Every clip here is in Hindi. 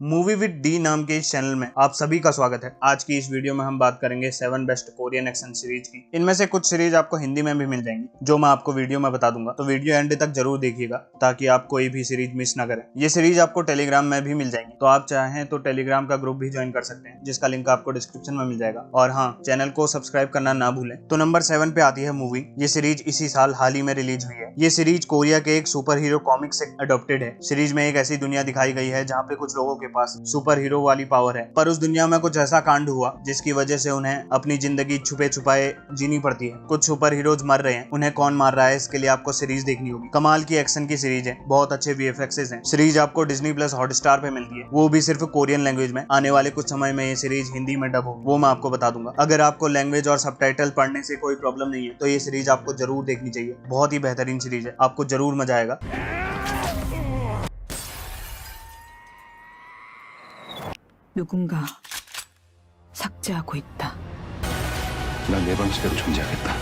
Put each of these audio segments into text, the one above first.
मूवी विद डी नाम के इस चैनल में आप सभी का स्वागत है। आज की इस वीडियो में हम बात करेंगे 7 बेस्ट कोरियन एक्शन सीरीज की। इनमें से कुछ सीरीज आपको हिंदी में भी मिल जाएंगी जो मैं आपको वीडियो में बता दूंगा, तो वीडियो एंड तक जरूर देखिएगा ताकि आप कोई भी सीरीज मिस ना करें। ये सीरीज आपको टेलीग्राम में भी मिल जाएंगी, तो आप चाहें तो टेलीग्राम का ग्रुप भी ज्वाइन कर सकते हैं जिसका लिंक आपको डिस्क्रिप्शन में मिल जाएगा। और हाँ, चैनल को सब्सक्राइब करना ना भूलें। तो नंबर 7 पे आती है मूवी। ये सीरीज इसी साल हाल ही में रिलीज हुई है। ये सीरीज कोरिया के एक सुपर हीरो कॉमिक से अडॉप्टेड है। सीरीज में एक ऐसी दुनिया दिखाई गई है जहाँ पे कुछ लोगों के पास सुपर हीरो वाली पावर है, पर उस दुनिया में कुछ ऐसा कांड हुआ जिसकी वजह से उन्हें अपनी जिंदगी छुपे छुपाए जीनी पड़ती है। कुछ सुपर हीरोज मर रहे हैं, उन्हें कौन मार रहा है इसके लिए आपको सीरीज देखनी होगी। कमाल की एक्शन की सीरीज है, बहुत अच्छे वीएफएक्सेस हैं। सीरीज आपको डिज्नी प्लस हॉटस्टार पे मिलती है, वो भी सिर्फ कोरियन लैंग्वेज में। आने वाले कुछ समय में ये सीरीज हिंदी में डब हो, वो मैं आपको बता दूंगा। अगर आपको लैंग्वेज और सबटाइटल पढ़ने से कोई प्रॉब्लम नहीं है तो ये सीरीज आपको जरूर देखनी चाहिए। बहुत ही बेहतरीन सीरीज है, आपको जरूर मजा आएगा। 누군가 삭제하고 있다. 난 내 방식대로 존재하겠다.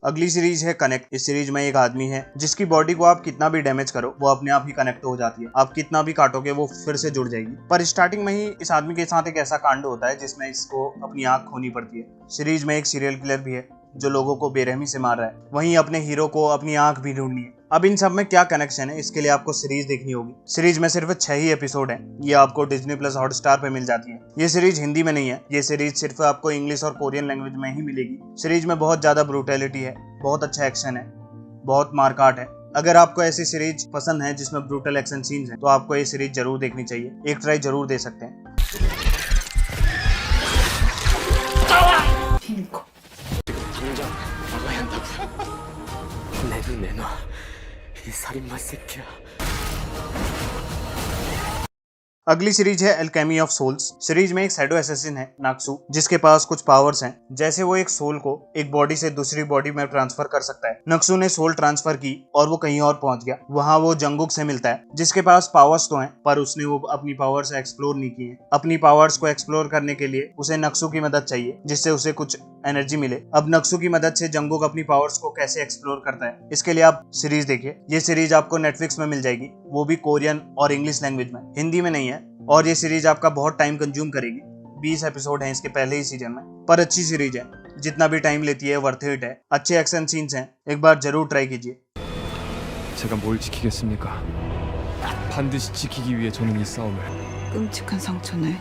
अगली सीरीज है कनेक्ट। इस सीरीज में एक आदमी है जिसकी बॉडी को आप कितना भी डैमेज करो वो अपने आप ही कनेक्ट हो जाती है। आप कितना भी काटोगे वो फिर से जुड़ जाएगी। पर स्टार्टिंग में ही इस आदमी के साथ एक ऐसा कांड होता है जिसमें इसको अपनी आंख खोनी पड़ती है। सीरीज में एक सीरियल किलर भी है जो लोगों को बेरहमी से मार रहा है, वहीं अपने हीरो को अपनी आंख भी ढूंढनी है। अब इन सब में क्या कनेक्शन है इसके लिए आपको सीरीज देखनी होगी। सीरीज में सिर्फ 6 ही एपिसोड हैं। ये आपको डिज्नी प्लस हॉटस्टार पे मिल जाती है। ये सीरीज हिंदी में नहीं है, ये सीरीज सिर्फ आपको इंग्लिश और कोरियन लैंग्वेज में ही मिलेगी। सीरीज में बहुत ज्यादा ब्रूटैलिटी है, बहुत अच्छा एक्शन है, बहुत मारकाट है। अगर आपको ऐसी सीरीज पसंद है जिसमें ब्रूटल एक्शन सीन्स हैं तो आपको ये सीरीज जरूर देखनी चाहिए। एक ट्राई जरूर दे सकते हैं। 내눈 내놔 이 살인마 새끼야. अगली सीरीज है एल्केमी ऑफ सोल्स। सीरीज में एक शैडो असैसिन है नाक्सू, जिसके पास कुछ पावर्स हैं। जैसे वो एक सोल को एक बॉडी से दूसरी बॉडी में ट्रांसफर कर सकता है। नक्सू ने सोल ट्रांसफर की और वो कहीं और पहुंच गया। वहां वो जंगुक से मिलता है जिसके पास पावर्स तो हैं, पर उसने वो अपनी पावर्स एक्सप्लोर नहीं की है। अपनी पावर्स को एक्सप्लोर करने के लिए उसे नक्सू की मदद चाहिए जिससे उसे कुछ एनर्जी मिले। अब नक्सू की मदद से जंगुक अपनी पावर्स को कैसे एक्सप्लोर करता है इसके लिए आप सीरीज देखिए। ये सीरीज आपको नेटफ्लिक्स में मिल जाएगी, वो भी कोरियन और इंग्लिश लैंग्वेज में, हिंदी में नहीं है। और ये सीरीज आपका बहुत टाइम कंज्यूम करेगी। 20 एपिसोड हैं इसके पहले ही सीजन में, पर अच्छी सीरीज है। जितना भी टाइम लेती है वर्थ इट है। अच्छे एक्शन सीन्स हैं, एक बार जरूर ट्राई कीजिए। 제가 뭘 지키겠습니까? 반드시 지키기 위해 저는 이 싸움을. 끔찍한 상처네.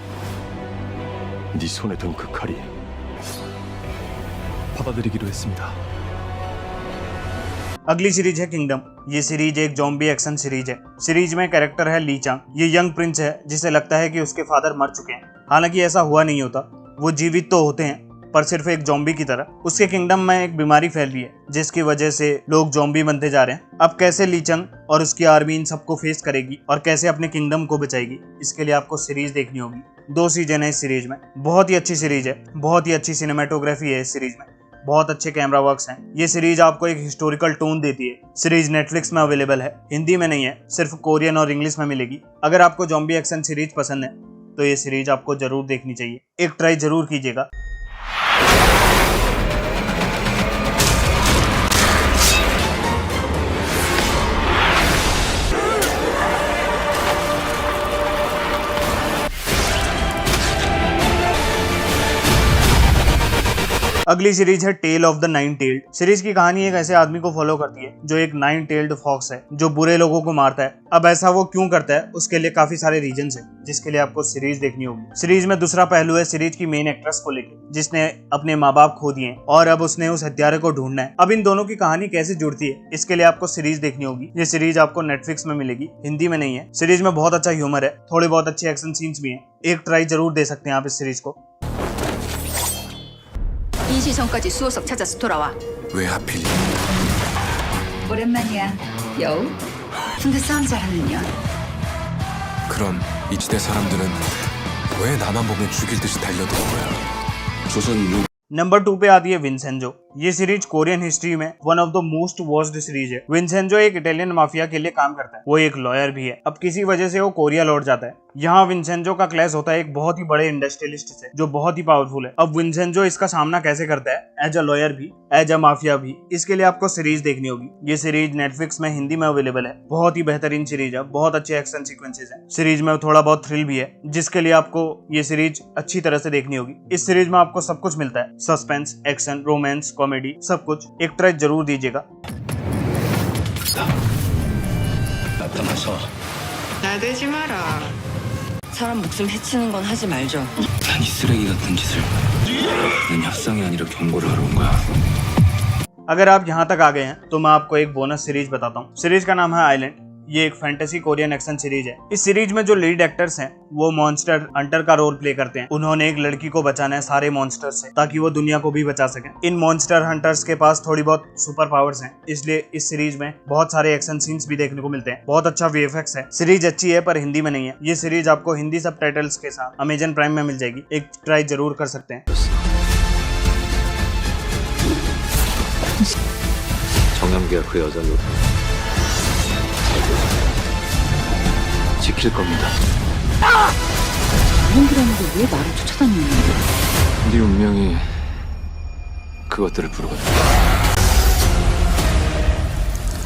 네 손에 든 그 칼이 받아들이기로 했습니다. अगली सीरीज है किंगडम। ये सीरीज एक ज़ॉम्बी एक्शन सीरीज है। सीरीज में कैरेक्टर है ली चांग। ये यंग प्रिंस है जिसे लगता है कि उसके फादर मर चुके हैं। हालांकि ऐसा हुआ नहीं होता, वो जीवित तो होते हैं पर सिर्फ एक ज़ॉम्बी की तरह। उसके किंगडम में एक बीमारी फैल रही है जिसकी वजह से लोग ज़ॉम्बी बनते जा रहे हैं। अब कैसे ली चांग और उसकी आर्मी इन सबको फेस करेगी और कैसे अपने किंगडम को बचाएगी इसके लिए आपको सीरीज देखनी होगी। 2 सीजन है इस सीरीज में, बहुत ही अच्छी सीरीज है। बहुत ही अच्छी सिनेमेटोग्राफी है इस सीरीज में, बहुत अच्छे कैमरा वर्क्स हैं। ये सीरीज आपको एक हिस्टोरिकल टोन देती है। सीरीज नेटफ्लिक्स में अवेलेबल है, हिंदी में नहीं है, सिर्फ कोरियन और इंग्लिश में मिलेगी। अगर आपको ज़ॉम्बी एक्शन सीरीज पसंद है तो ये सीरीज आपको जरूर देखनी चाहिए, एक ट्राई जरूर कीजिएगा। अगली सीरीज है tale of the 9 tailed. Series की कहानी एक ऐसे आदमी को फॉलो करती है जो एक 9 टेल्ड फॉक्स है जो बुरे लोगों को मारता है। अब ऐसा वो क्यों करता है उसके लिए काफी सारे रीजंस हैं जिसके लिए आपको सीरीज देखनी होगी। सीरीज में दूसरा पहलू है सीरीज की मेन एक्ट्रेस को लेकर, जिसने अपने माँ बाप खो दिए और अब उसने उस हत्यारे को ढूंढना है। अब इन दोनों की कहानी कैसे जुड़ती है इसके लिए आपको सीरीज देखनी होगी। ये सीरीज आपको नेटफ्लिक्स में मिलेगी, हिंदी में नहीं है। सीरीज में बहुत अच्छा ह्यूमर है, थोड़े बहुत अच्छे एक्शन सीन्स भी हैं। एक ट्राई जरूर दे सकते हैं आप इस सीरीज को। 인시성까지 수호석 찾아서 돌아와. 왜 하필? 오랜만이야, 여우. 근데 싸움 잘하는 년. 그럼 이 지대 사람들은 왜 나만 보면 죽일 듯이 달려드는 거야? 조선 루 नंबर 2 पे आती है विंसेंजो। ये सीरीज कोरियन हिस्ट्री में one of the most watched series है। विंसेंजो एक इटालियन माफिया के लिए काम करता है, वो एक लॉयर भी है। अब किसी वजह से वो कोरिया लौट जाता है। यहाँ विंसेंजो का क्लैश होता है एक बहुत ही बड़े इंडस्ट्रियलिस्ट से जो बहुत ही पावरफुल है। अब विंसेंजो इसका सामना कैसे करता है एज अ लॉयर भी एज अ माफिया भी, इसके लिए आपको सीरीज देखनी होगी। ये सीरीज नेटफ्लिक्स में हिंदी में अवेलेबल है। बहुत ही बेहतरीन सीरीज है, बहुत अच्छे एक्शन सीक्वेंसेस हैं। सीरीज में थोड़ा बहुत थ्रिल भी है जिसके लिए आपको ये सीरीज अच्छी तरह से देखनी होगी। इस सीरीज में आपको सब कुछ मिलता है, सस्पेंस, एक्शन, रोमांस, कॉमेडी, सब कुछ। एक ट्राई जरूर दीजिएगा। 나대지 마라. 사람 목숨 해치는 건 하지 말죠. 난 이 쓰레기 같은 짓을 난 협상이 아니라 경고를 하러 온 거야. अगर आप यहाँ तक आ गए हैं तो मैं आपको एक बोनस सीरीज बताता हूँ। सीरीज का नाम है आइलैंड। ये एक फैंटेसी कोरियन एक्शन सीरीज है। इस सीरीज में जो लीड एक्टर्स हैं वो मॉन्स्टर हंटर का रोल प्ले करते हैं। उन्होंने एक लड़की को बचाना है सारे मॉन्स्टर से ताकि वो दुनिया को भी बचा सके। इन मॉन्स्टर हंटर्स के पास थोड़ी बहुत सुपर पावर्स हैं, इसलिए इस सीरीज में बहुत सारे एक्शन सीन्स भी देखने को मिलते हैं। बहुत अच्छा वीएफएक्स है। सीरीज अच्छी है पर हिंदी में नहीं है। ये सीरीज आपको हिंदी सबटाइटल्स के साथ अमेजन प्राइम में मिल जाएगी। एक ट्राई जरूर कर सकते हैं। 정남기가 그 여자를 지킬 겁니다. 이런들었는데 왜 나를 쫓아다니는 거야? 네 운명이 그것들을 부르거든.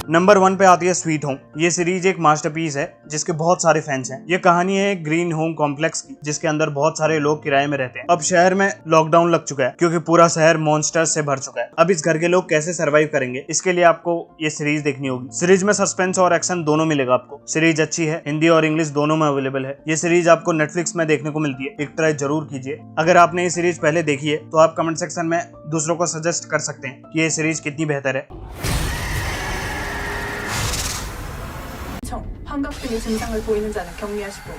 नंबर 1 पे आती है स्वीट होम। ये सीरीज एक मास्टरपीस है जिसके बहुत सारे फैंस हैं। ये कहानी है एक ग्रीन होम कॉम्प्लेक्स की जिसके अंदर बहुत सारे लोग किराए में रहते हैं। अब शहर में लॉकडाउन लग चुका है क्योंकि पूरा शहर मॉन्स्टर्स से भर चुका है। अब इस घर के लोग कैसे सरवाइव करेंगे, इसके लिए आपको ये सीरीज देखनी होगी। सीरीज में सस्पेंस और एक्शन दोनों मिलेगा आपको। सीरीज अच्छी है, हिंदी और इंग्लिश दोनों में अवेलेबल है। ये सीरीज आपको नेटफ्लिक्स में देखने को मिलती है। एक ट्राई जरूर कीजिए। अगर आपने ये सीरीज पहले देखी है तो आप कमेंट सेक्शन में दूसरों को सजेस्ट कर सकते हैं कि ये सीरीज कितनी बेहतर है। 환각 등의 증상을 보이는 자는 격리하시고.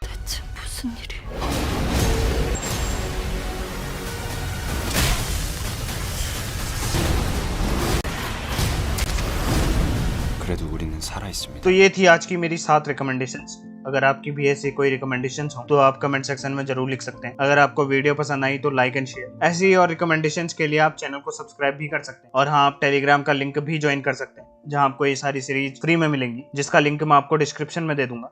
대체 무슨 일이? 그래도 우리는 살아 있습니다. तो ये थी आज की मेरी 7 रिकमेंडेशंस। अगर आपकी भी ऐसी कोई रिकमेंडेशंस हो तो आप कमेंट सेक्शन में जरूर लिख सकते हैं। अगर आपको वीडियो पसंद आई तो लाइक एंड शेयर। ऐसी ही और रिकमेंडेशंस के लिए आप चैनल को सब्सक्राइब भी कर सकते हैं। और हाँ, आप टेलीग्राम का लिंक भी ज्वाइन कर सकते हैं जहां आपको ये सारी सीरीज फ्री में मिलेंगी, जिसका लिंक मैं आपको डिस्क्रिप्शन में दे दूंगा।